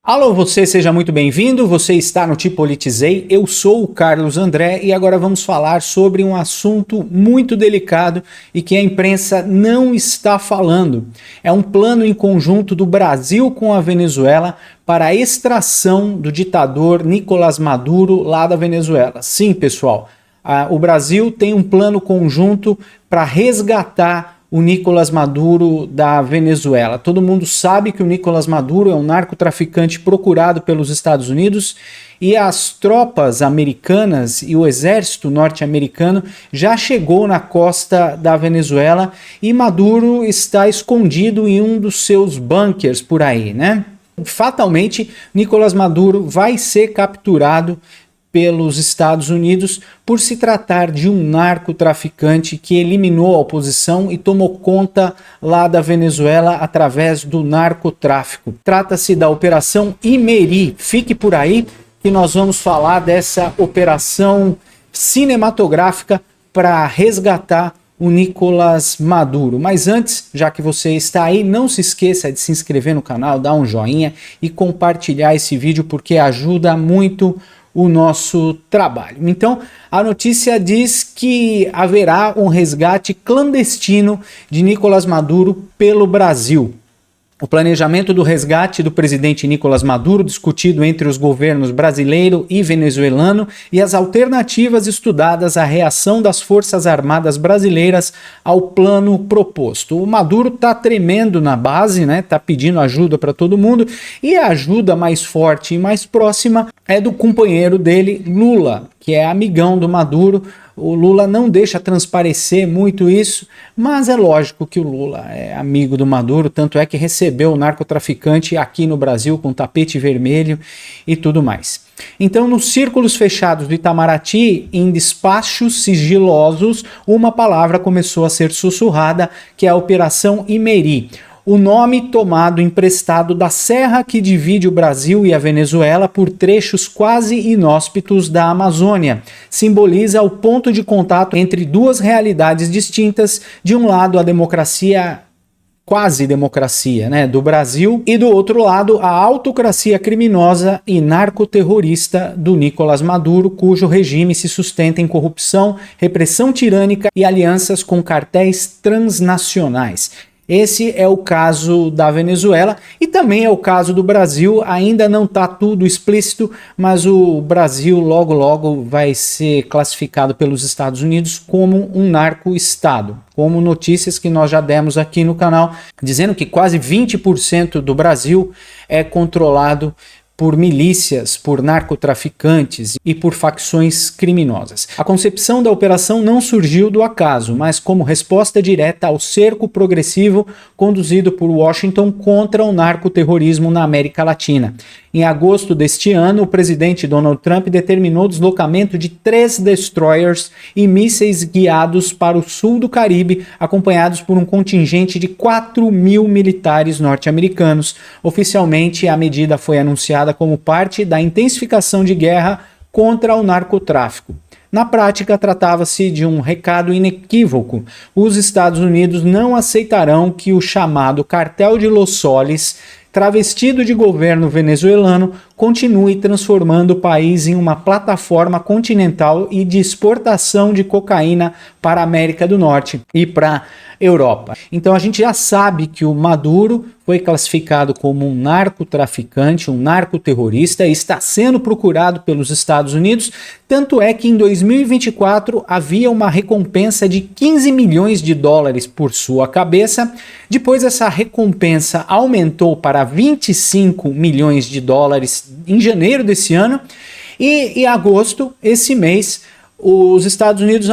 Alô, você, seja muito bem-vindo, você está no Te Politizei, eu sou o Carlos André e agora vamos falar sobre um assunto muito delicado e que a imprensa não está falando. É um plano em conjunto do Brasil com a Venezuela para a extração do ditador Nicolás Maduro lá da Venezuela. Sim, pessoal, o Brasil tem um plano conjunto para resgatar o Nicolás Maduro da Venezuela. Todo mundo sabe que o Nicolás Maduro é um narcotraficante procurado pelos Estados Unidos e as tropas americanas e o exército norte-americano já chegou na costa da Venezuela e Maduro está escondido em um dos seus bunkers por aí, né? Fatalmente, Nicolás Maduro vai ser capturado pelos Estados Unidos por se tratar de um narcotraficante que eliminou a oposição e tomou conta lá da Venezuela através do narcotráfico. Trata-se da Operação Imery. Fique por aí que nós vamos falar dessa operação cinematográfica para resgatar o Nicolás Maduro. Mas antes, já que você está aí, não se esqueça de se inscrever no canal, dar um joinha e compartilhar esse vídeo porque ajuda muito o nosso trabalho. Então, a notícia diz que haverá um resgate clandestino de Nicolás Maduro pelo Brasil. O planejamento do resgate do presidente Nicolás Maduro, discutido entre os governos brasileiro e venezuelano, e as alternativas estudadas à reação das Forças Armadas brasileiras ao plano proposto. O Maduro está tremendo na base, né? Está pedindo ajuda para todo mundo, e a ajuda mais forte e mais próxima é do companheiro dele, Lula, que é amigão do Maduro. O Lula não deixa transparecer muito isso, mas é lógico que o Lula é amigo do Maduro, tanto é que recebeu o narcotraficante aqui no Brasil com tapete vermelho e tudo mais. Então, nos círculos fechados do Itamaraty, em despachos sigilosos, uma palavra começou a ser sussurrada, que é a Operação Imery. O nome tomado emprestado da serra que divide o Brasil e a Venezuela por trechos quase inóspitos da Amazônia. Simboliza o ponto de contato entre duas realidades distintas, de um lado a democracia, quase democracia, né, do Brasil, e do outro lado a autocracia criminosa e narcoterrorista do Nicolás Maduro, cujo regime se sustenta em corrupção, repressão tirânica e alianças com cartéis transnacionais. Esse é o caso da Venezuela e também é o caso do Brasil. Ainda não está tudo explícito, mas o Brasil logo vai ser classificado pelos Estados Unidos como um narco-estado, como notícias que nós já demos aqui no canal, dizendo que quase 20% do Brasil é controlado por milícias, por narcotraficantes e por facções criminosas. A concepção da operação não surgiu do acaso, mas como resposta direta ao cerco progressivo conduzido por Washington contra o narcoterrorismo na América Latina. Em agosto deste ano, o presidente Donald Trump determinou o deslocamento de 3 destroyers e mísseis guiados para o sul do Caribe, acompanhados por um contingente de 4.000 militares norte-americanos. Oficialmente, a medida foi anunciada como parte da intensificação de guerra contra o narcotráfico. Na prática, tratava-se de um recado inequívoco. Os Estados Unidos não aceitarão que o chamado Cartel de Los Soles, travestido de governo venezuelano, continue transformando o país em uma plataforma continental e de exportação de cocaína para a América do Norte e para a Europa. Então a gente já sabe que o Maduro foi classificado como um narcotraficante, um narcoterrorista, e está sendo procurado pelos Estados Unidos, tanto é que em 2024 havia uma recompensa de 15 milhões de dólares por sua cabeça. Depois essa recompensa aumentou para 25 milhões de dólares em janeiro desse ano, e em agosto, esse mês, os Estados Unidos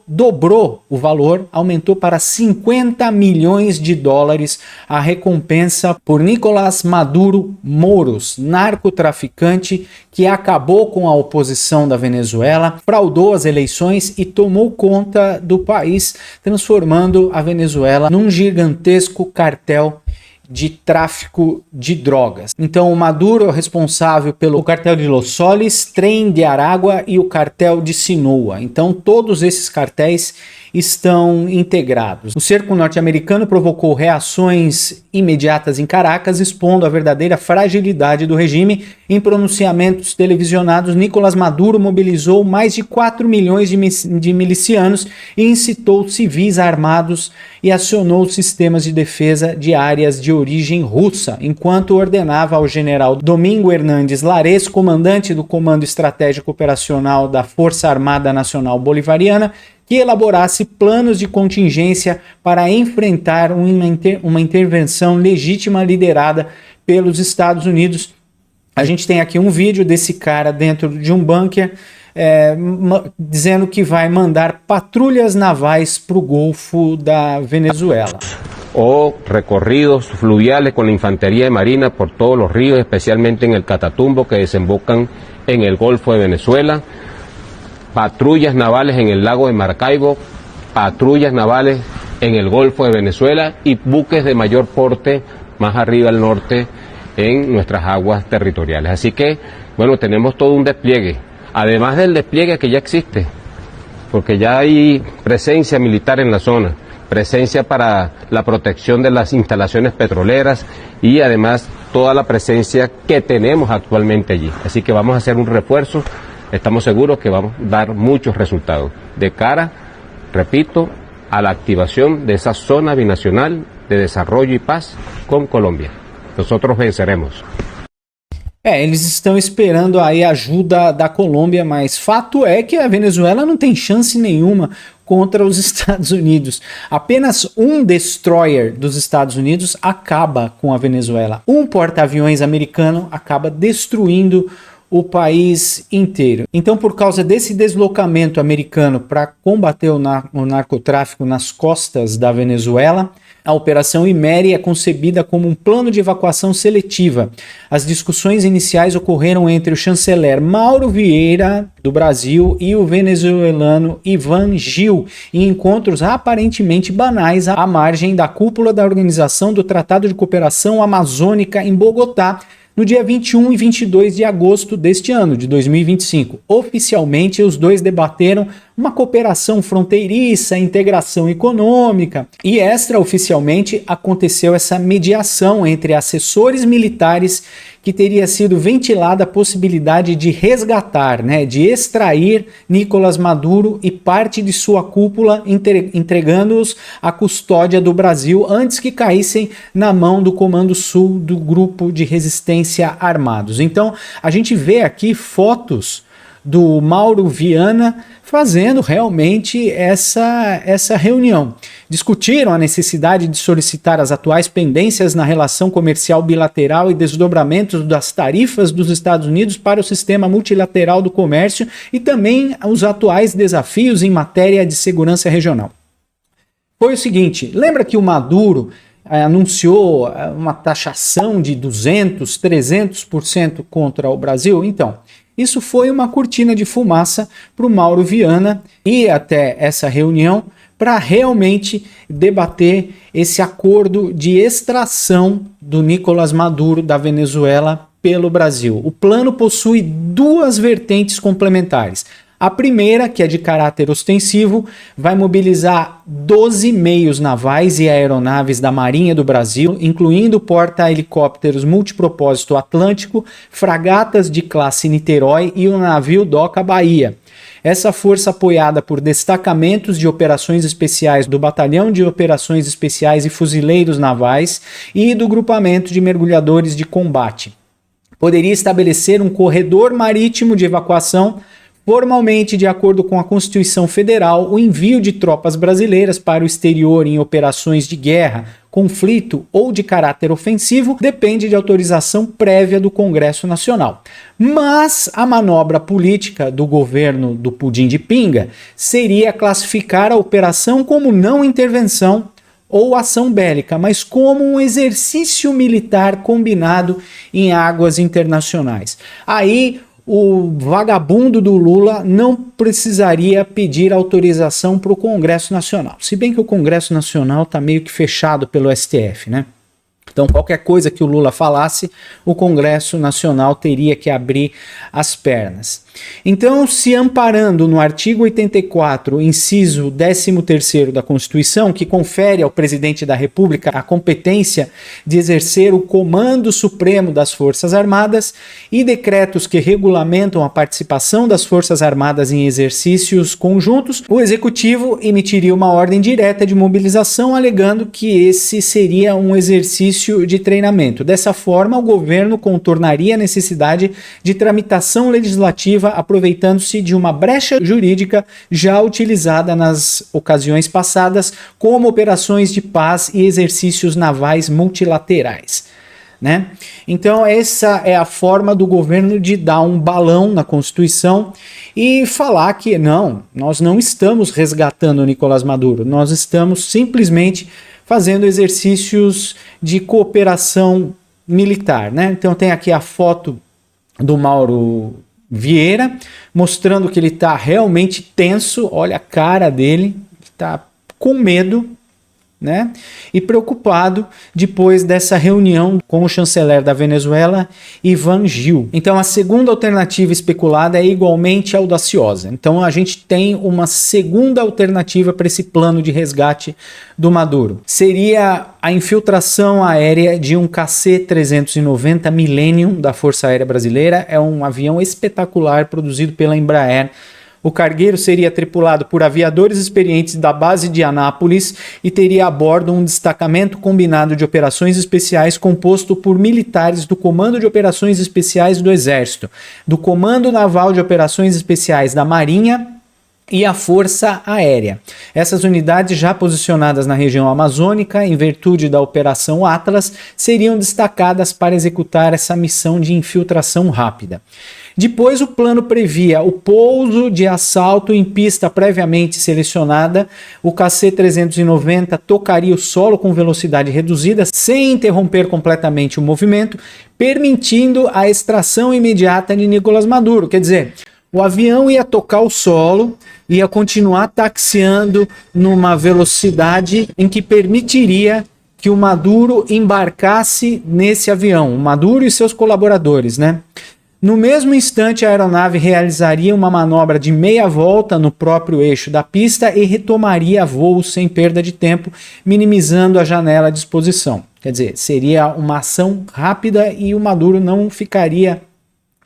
dobrou o valor, aumentou para 50 milhões de dólares a recompensa por Nicolás Maduro Moros, narcotraficante que acabou com a oposição da Venezuela, fraudou as eleições e tomou conta do país, transformando a Venezuela num gigantesco cartel de tráfico de drogas. Então o Maduro é o responsável pelo cartel de Los Soles, Tren de Aragua e o cartel de Sinaloa. Então todos esses cartéis estão integrados. O cerco norte-americano provocou reações imediatas em Caracas, expondo a verdadeira fragilidade do regime. Em pronunciamentos televisionados, Nicolás Maduro mobilizou mais de 4 milhões de milicianos e incitou civis armados e acionou sistemas de defesa de áreas de origem russa, enquanto ordenava ao general Domingo Hernandes Lares, comandante do Comando Estratégico Operacional da Força Armada Nacional Bolivariana, que elaborasse planos de contingência para enfrentar uma intervenção legítima liderada pelos Estados Unidos. A gente tem aqui um vídeo desse cara dentro de um bunker dizendo que vai mandar patrulhas navais para o Golfo da Venezuela. O recorridos fluviales con la infantería de marina por todos los ríos, especialmente en el Catatumbo, que desembocan en el Golfo de Venezuela, patrullas navales en el lago de Maracaibo, patrullas navales en el Golfo de Venezuela y buques de mayor porte más arriba al norte en nuestras aguas territoriales. Así que, bueno, tenemos todo un despliegue, además del despliegue que ya existe, porque ya hay presencia militar en la zona, presencia para la protección de las instalaciones petroleras y además toda la presencia que tenemos actualmente allí. Así que vamos a hacer un refuerzo, estamos seguros que vamos a dar muchos resultados de cara, repito, a la activación de esa zona binacional de desarrollo y paz con Colombia. Nosotros venceremos. Eles estão esperando aí a ajuda da Colômbia, mas fato é que a Venezuela não tem chance nenhuma contra os Estados Unidos. Apenas um destroyer dos Estados Unidos acaba com a Venezuela. Um porta-aviões americano acaba destruindo o país inteiro. Então, por causa desse deslocamento americano para combater o narcotráfico nas costas da Venezuela, a Operação Iméria é concebida como um plano de evacuação seletiva. As discussões iniciais ocorreram entre o chanceler Mauro Vieira, do Brasil, e o venezuelano Ivan Gil, em encontros aparentemente banais à margem da cúpula da Organização do Tratado de Cooperação Amazônica em Bogotá, no dia 21 e 22 de agosto deste ano, de 2025. Oficialmente, os dois debateram uma cooperação fronteiriça, integração econômica, e extraoficialmente aconteceu essa mediação entre assessores militares, que teria sido ventilada a possibilidade de resgatar, de extrair Nicolás Maduro e parte de sua cúpula, entregando-os à custódia do Brasil antes que caíssem na mão do Comando Sul do Grupo de Resistência Armados. Então, a gente vê aqui fotos do Mauro Viana fazendo realmente essa reunião. Discutiram a necessidade de solicitar as atuais pendências na relação comercial bilateral e desdobramentos das tarifas dos Estados Unidos para o sistema multilateral do comércio e também os atuais desafios em matéria de segurança regional. Foi o seguinte, lembra que o Maduro anunciou uma taxação de 200%, 300% contra o Brasil? Então, isso foi uma cortina de fumaça para o Mauro Viana ir até essa reunião para realmente debater esse acordo de extração do Nicolás Maduro da Venezuela pelo Brasil. O plano possui duas vertentes complementares. A primeira, que é de caráter ostensivo, vai mobilizar 12 meios navais e aeronaves da Marinha do Brasil, incluindo porta-helicópteros multipropósito Atlântico, fragatas de classe Niterói e o navio Doca Bahia. Essa força, apoiada por destacamentos de operações especiais do Batalhão de Operações Especiais e Fuzileiros Navais e do Grupamento de Mergulhadores de Combate, poderia estabelecer um corredor marítimo de evacuação. Formalmente, de acordo com a Constituição Federal, o envio de tropas brasileiras para o exterior em operações de guerra, conflito ou de caráter ofensivo depende de autorização prévia do Congresso Nacional. Mas a manobra política do governo do Pudim de Pinga seria classificar a operação como não intervenção ou ação bélica, mas como um exercício militar combinado em águas internacionais. Aí o vagabundo do Lula não precisaria pedir autorização para o Congresso Nacional. Se bem que o Congresso Nacional está meio que fechado pelo STF, né? Então, qualquer coisa que o Lula falasse, o Congresso Nacional teria que abrir as pernas. Então, se amparando no artigo 84, inciso 13º da Constituição, que confere ao presidente da República a competência de exercer o comando supremo das Forças Armadas e decretos que regulamentam a participação das Forças Armadas em exercícios conjuntos, o Executivo emitiria uma ordem direta de mobilização, alegando que esse seria um exercício de treinamento. Dessa forma, o governo contornaria a necessidade de tramitação legislativa, aproveitando-se de uma brecha jurídica já utilizada nas ocasiões passadas, como operações de paz e exercícios navais multilaterais. Né? Então essa é a forma do governo de dar um balão na Constituição e falar que não, nós não estamos resgatando o Nicolás Maduro, nós estamos simplesmente fazendo exercícios de cooperação militar, né? Então tem aqui a foto do Mauro Vieira, mostrando que ele está realmente tenso, olha a cara dele, está com medo, né? E preocupado depois dessa reunião com o chanceler da Venezuela, Ivan Gil. Então a segunda alternativa especulada é igualmente audaciosa. Então a gente tem uma segunda alternativa para esse plano de resgate do Maduro. Seria a infiltração aérea de um KC-390 Millennium da Força Aérea Brasileira. É um avião espetacular produzido pela Embraer. O cargueiro seria tripulado por aviadores experientes da base de Anápolis e teria a bordo um destacamento combinado de operações especiais composto por militares do Comando de Operações Especiais do Exército, do Comando Naval de Operações Especiais da Marinha e a Força Aérea. Essas unidades, já posicionadas na região amazônica, em virtude da Operação Atlas, seriam destacadas para executar essa missão de infiltração rápida. Depois, o plano previa o pouso de assalto em pista previamente selecionada. O KC-390 tocaria o solo com velocidade reduzida, sem interromper completamente o movimento, permitindo a extração imediata de Nicolás Maduro. Quer dizer, o avião ia tocar o solo, ia continuar taxiando numa velocidade em que permitiria que o Maduro embarcasse nesse avião, o Maduro e seus colaboradores, né? No mesmo instante, a aeronave realizaria uma manobra de meia volta no próprio eixo da pista e retomaria voo sem perda de tempo, minimizando a janela de exposição. Quer dizer, seria uma ação rápida e o Maduro não ficaria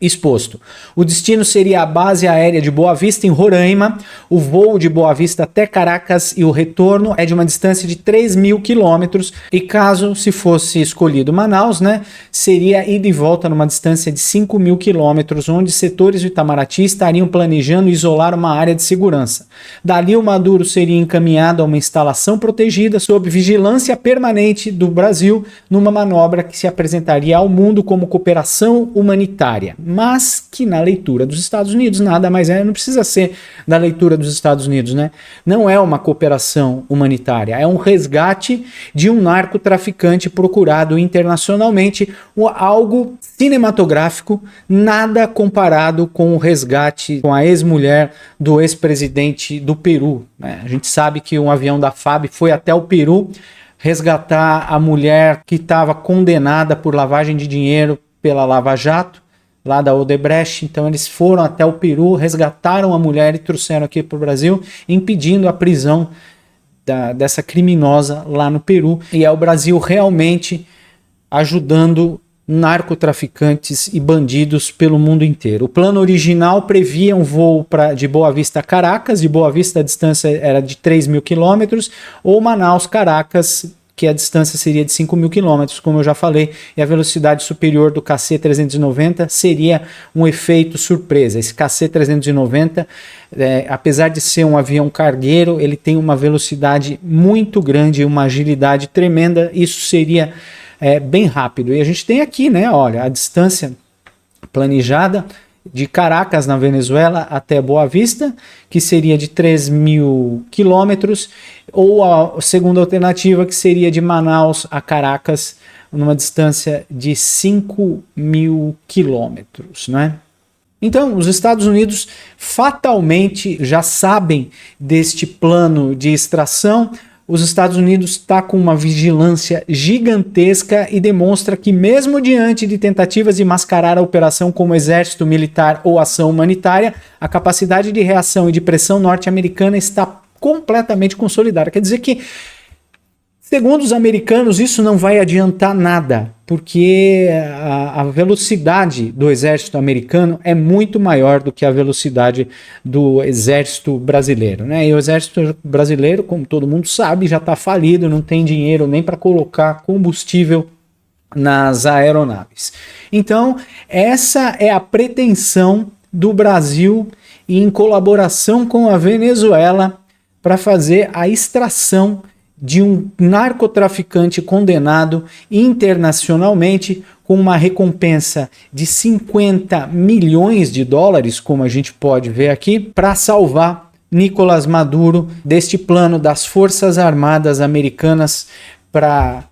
exposto. O destino seria a base aérea de Boa Vista, em Roraima. O voo de Boa Vista até Caracas e o retorno é de uma distância de 3.000 quilômetros. E caso se fosse escolhido Manaus, né, seria ida e volta numa distância de 5.000 quilômetros, onde setores do Itamaraty estariam planejando isolar uma área de segurança. Dali, o Maduro seria encaminhado a uma instalação protegida sob vigilância permanente do Brasil, numa manobra que se apresentaria ao mundo como cooperação humanitária, mas que na leitura dos Estados Unidos nada mais é, não precisa ser da leitura dos Estados Unidos, né? Não é uma cooperação humanitária, é um resgate de um narcotraficante procurado internacionalmente, algo cinematográfico, nada comparado com o resgate com a ex-mulher do ex-presidente do Peru, né? A gente sabe que um avião da FAB foi até o Peru resgatar a mulher que estava condenada por lavagem de dinheiro pela Lava Jato, lá da Odebrecht. Então eles foram até o Peru, resgataram a mulher e trouxeram aqui para o Brasil, impedindo a prisão dessa criminosa lá no Peru. E é o Brasil realmente ajudando narcotraficantes e bandidos pelo mundo inteiro. O plano original previa um voo de Boa Vista a Caracas. De Boa Vista a distância era de 3.000 quilômetros, ou Manaus-Caracas, que a distância seria de 5.000 quilômetros, como eu já falei, e a velocidade superior do KC-390 seria um efeito surpresa. Esse KC-390, apesar de ser um avião cargueiro, ele tem uma velocidade muito grande, uma agilidade tremenda. Isso seria bem rápido. E a gente tem aqui, né, olha, a distância planejada de Caracas, na Venezuela, até Boa Vista, que seria de 3.000 quilômetros, ou a segunda alternativa, que seria de Manaus a Caracas, numa distância de 5.000 quilômetros, né? Então, os Estados Unidos fatalmente já sabem deste plano de extração. os Estados Unidos está com uma vigilância gigantesca e demonstra que mesmo diante de tentativas de mascarar a operação como exército militar ou ação humanitária, a capacidade de reação e de pressão norte-americana está completamente consolidada. Quer dizer que, segundo os americanos, isso não vai adiantar nada, porque a velocidade do exército americano é muito maior do que a velocidade do exército brasileiro, né? E o exército brasileiro, como todo mundo sabe, já está falido, não tem dinheiro nem para colocar combustível nas aeronaves. Então, essa é a pretensão do Brasil em colaboração com a Venezuela para fazer a extração de um narcotraficante condenado internacionalmente com uma recompensa de 50 milhões de dólares, como a gente pode ver aqui, para salvar Nicolás Maduro deste plano das Forças Armadas Americanas para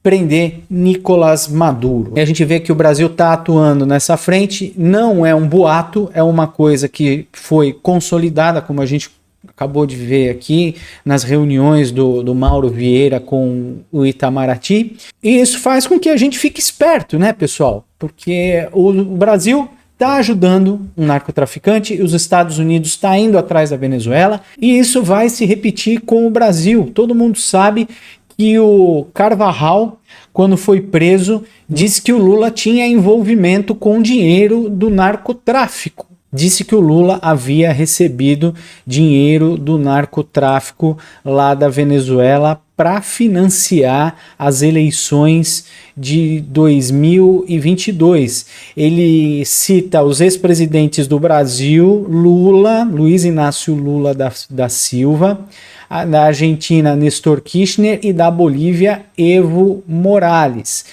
prender Nicolás Maduro. E a gente vê que o Brasil está atuando nessa frente, não é um boato, é uma coisa que foi consolidada, como a gente acabou de ver aqui nas reuniões do Mauro Vieira com o Itamaraty, e isso faz com que a gente fique esperto, né, pessoal? Porque o Brasil está ajudando um narcotraficante, os Estados Unidos está indo atrás da Venezuela, e isso vai se repetir com o Brasil. Todo mundo sabe que o Carvajal, quando foi preso, disse que o Lula tinha envolvimento com dinheiro do narcotráfico. Disse que o Lula havia recebido dinheiro do narcotráfico lá da Venezuela para financiar as eleições de 2022. Ele cita os ex-presidentes do Brasil, Lula, Luiz Inácio Lula da Silva, da Argentina, Néstor Kirchner, e da Bolívia, Evo Morales,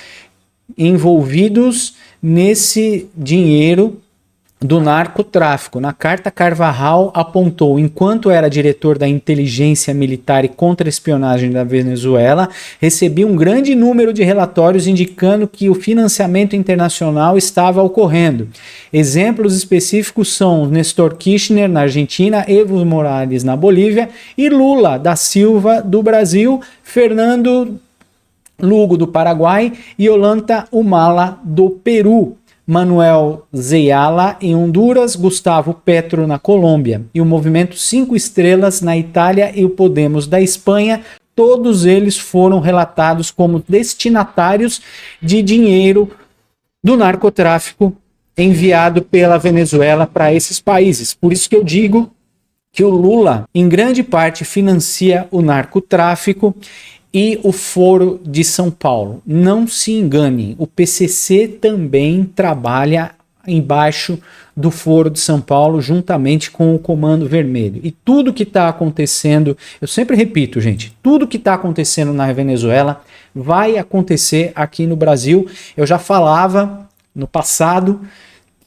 envolvidos nesse dinheiro do narcotráfico. Na carta, Carvajal apontou, enquanto era diretor da inteligência militar e contra-espionagem da Venezuela, recebia um grande número de relatórios indicando que o financiamento internacional estava ocorrendo. Exemplos específicos são Néstor Kirchner na Argentina, Evo Morales na Bolívia e Lula da Silva do Brasil, Fernando Lugo do Paraguai e Ollanta Humala do Peru, Manuel Zeyala em Honduras, Gustavo Petro na Colômbia e o Movimento 5 Estrelas na Itália e o Podemos da Espanha. Todos eles foram relatados como destinatários de dinheiro do narcotráfico enviado pela Venezuela para esses países. Por isso que eu digo que o Lula, em grande parte, financia o narcotráfico e o Foro de São Paulo. Não se enganem, o PCC também trabalha embaixo do Foro de São Paulo, juntamente com o Comando Vermelho. E tudo que está acontecendo, eu sempre repito, gente, tudo que está acontecendo na Venezuela vai acontecer aqui no Brasil. Eu já falava no passado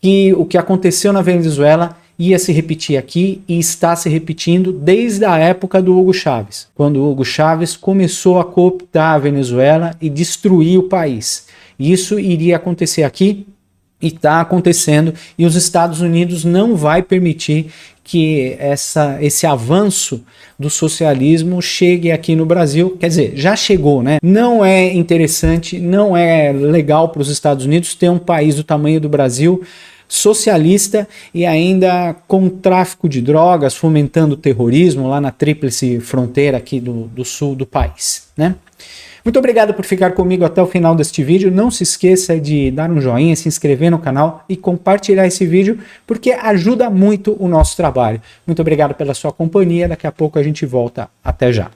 que o que aconteceu na Venezuela ia se repetir aqui e está se repetindo desde a época do Hugo Chávez, quando o Hugo Chávez começou a cooptar a Venezuela e destruir o país. Isso iria acontecer aqui e está acontecendo, e os Estados Unidos não vai permitir que esse avanço do socialismo chegue aqui no Brasil. Quer dizer, já chegou, né? Não é interessante, não é legal para os Estados Unidos ter um país do tamanho do Brasil socialista e ainda com tráfico de drogas, fomentando o terrorismo lá na tríplice fronteira aqui do sul do país, né? Muito obrigado por ficar comigo até o final deste vídeo. Não se esqueça de dar um joinha, se inscrever no canal e compartilhar esse vídeo, porque ajuda muito o nosso trabalho. Muito obrigado pela sua companhia. Daqui a pouco a gente volta. Até já.